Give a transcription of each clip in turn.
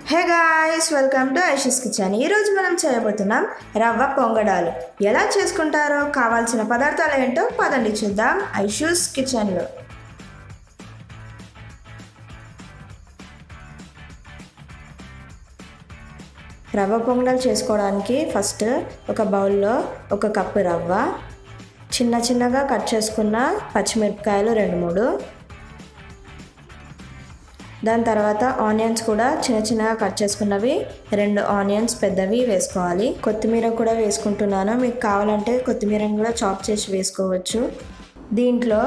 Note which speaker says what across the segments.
Speaker 1: Hey guys, welcome to Aishu's kitchen. ఈరోజు మనం చేయబోతున్నాం రవ్వ పొంగడాలు. ఎలా చేసుకుంటారో, కావాల్సిన పదార్థాలు ఏంటో పదండి చూద్దాం ఐషూస్ కిచెన్లో. రవ్వ పొంగడాలు చేసుకోవడానికి ఫస్ట్ ఒక బౌల్లో 1 కప్పు రవ్వ, చిన్నగా కట్ చేసుకున్న పచ్చిమిరపకాయలు 2-3, దాని తర్వాత ఆనియన్స్ కూడా చిన్నగా కట్ చేసుకున్నవి 2 ఆనియన్స్ పెద్దవి వేసుకోవాలి. కొత్తిమీర కూడా వేసుకుంటున్నాను, మీకు కావాలంటే కొత్తిమీరని కూడా చాప్ చేసి వేసుకోవచ్చు. దీంట్లో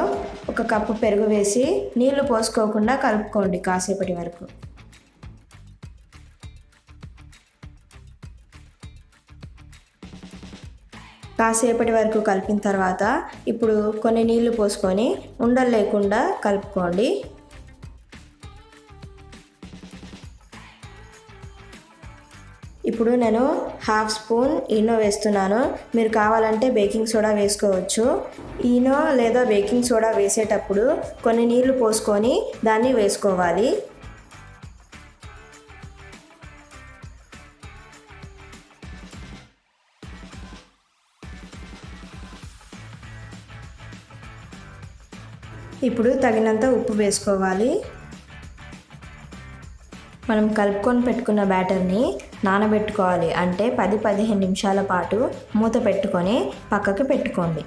Speaker 1: 1 కప్పు పెరుగు వేసి నీళ్లు పోసుకోకుండా కలుపుకోండి కాసేపటి వరకు. కాసేపటి వరకు కలిపిన తర్వాత ఇప్పుడు కొన్ని నీళ్లు పోసుకొని ఉండలు లేకుండా కలుపుకోండి. ఇప్పుడు నేను 1/2 స్పూన్ ఈనో వేస్తున్నాను. మీరు కావాలంటే బేకింగ్ సోడా వేసుకోవచ్చు. ఈనో లేదా బేకింగ్ సోడా వేసేటప్పుడు కొన్ని నీళ్లు పోసుకొని దాన్ని వేసుకోవాలి. ఇప్పుడు తగినంత ఉప్పు వేసుకోవాలి. మనం కలుపుకొని పెట్టుకున్న బ్యాటర్ని నానబెట్టుకోవాలి. అంటే 10-15 నిమిషాల పాటు మూత పెట్టుకొని పక్కకి పెట్టుకోండి.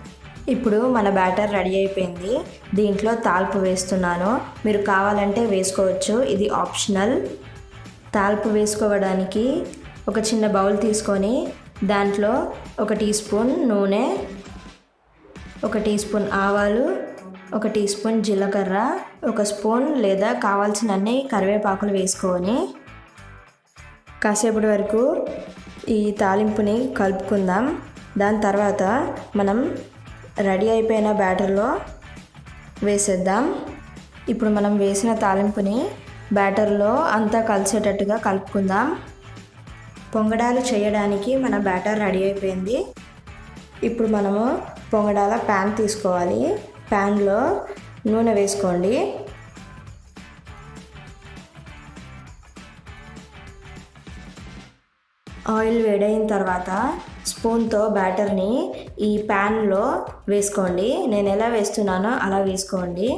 Speaker 1: ఇప్పుడు మన బ్యాటర్ రెడీ అయిపోయింది. దీంట్లో తాల్పు వేస్తున్నాను, మీరు కావాలంటే వేసుకోవచ్చు, ఇది ఆప్షనల్. తాల్పు వేసుకోవడానికి ఒక చిన్న బౌల్ తీసుకొని దాంట్లో 1 టీ స్పూన్ నూనె, 1 టీ స్పూన్ ఆవాలు, 1 టీ స్పూన్ జీలకర్ర, 1 స్పూన్ లేదా కావాల్సినన్ని కరివేపాకులు వేసుకొని కాసేపటి వరకు ఈ తాలింపుని కలుపుకుందాం. దాని తర్వాత మనం రెడీ అయిపోయిన బ్యాటర్లో వేసేద్దాం. ఇప్పుడు మనం వేసిన తాలింపుని బ్యాటర్లో అంతా కలిసేటట్టుగా కలుపుకుందాం. పొంగడాలు చేయడానికి మన బ్యాటర్ రెడీ అయిపోయింది. ఇప్పుడు మనము పొంగడాల ప్యాన్ తీసుకోవాలి. ప్యాన్లో నూనె వేసుకోండి. ఆయిల్ వేడైన తర్వాత స్పూన్తో బ్యాటర్ని ఈ ప్యాన్లో వేసుకోండి. నేను ఎలా వేస్తున్నానో అలా వేసుకోండి.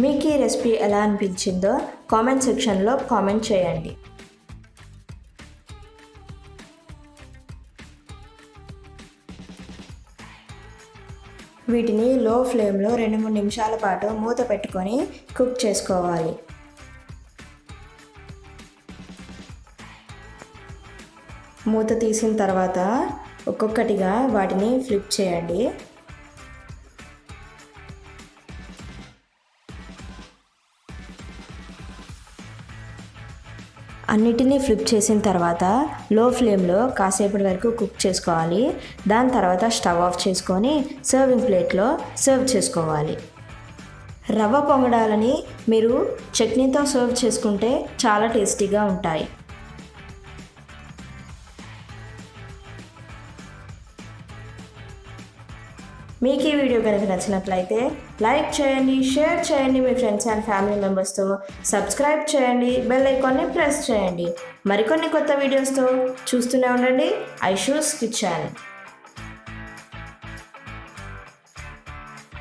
Speaker 1: మీకు ఈ రెసిపీ ఎలా అనిపించిందో కామెంట్ సెక్షన్లో కామెంట్ చేయండి. వీటిని లో ఫ్లేమ్లో 2-3 నిమిషాల పాటు మూత పెట్టుకొని కుక్ చేసుకోవాలి. మూత తీసిన తర్వాత ఒక్కొక్కటిగా వాటిని ఫ్లిప్ చేయండి. అన్నిటినీ ఫ్లిప్ చేసిన తర్వాత లో ఫ్లేమ్లో కాసేపటి వరకు కుక్ చేసుకోవాలి. దాని తర్వాత స్టవ్ ఆఫ్ చేసుకొని సర్వింగ్ ప్లేట్లో సర్వ్ చేసుకోవాలి. రవ్వ పొంగడాలని మీరు చట్నీతో సర్వ్ చేసుకుంటే చాలా టేస్టీగా ఉంటాయి. మీకు ఈ వీడియో కనుక నచ్చినట్లయితే లైక్ చేయండి, షేర్ చేయండి, మీ ఫ్రెండ్స్ అండ్ ఫ్యామిలీ మెంబర్స్తో సబ్స్క్రైబ్ చేయండి, బెల్ ఐకాన్ని ప్రెస్ చేయండి. మరికొన్ని కొత్త వీడియోస్తో చూస్తూనే ఉండండి ఐషూస్ కిచెన్.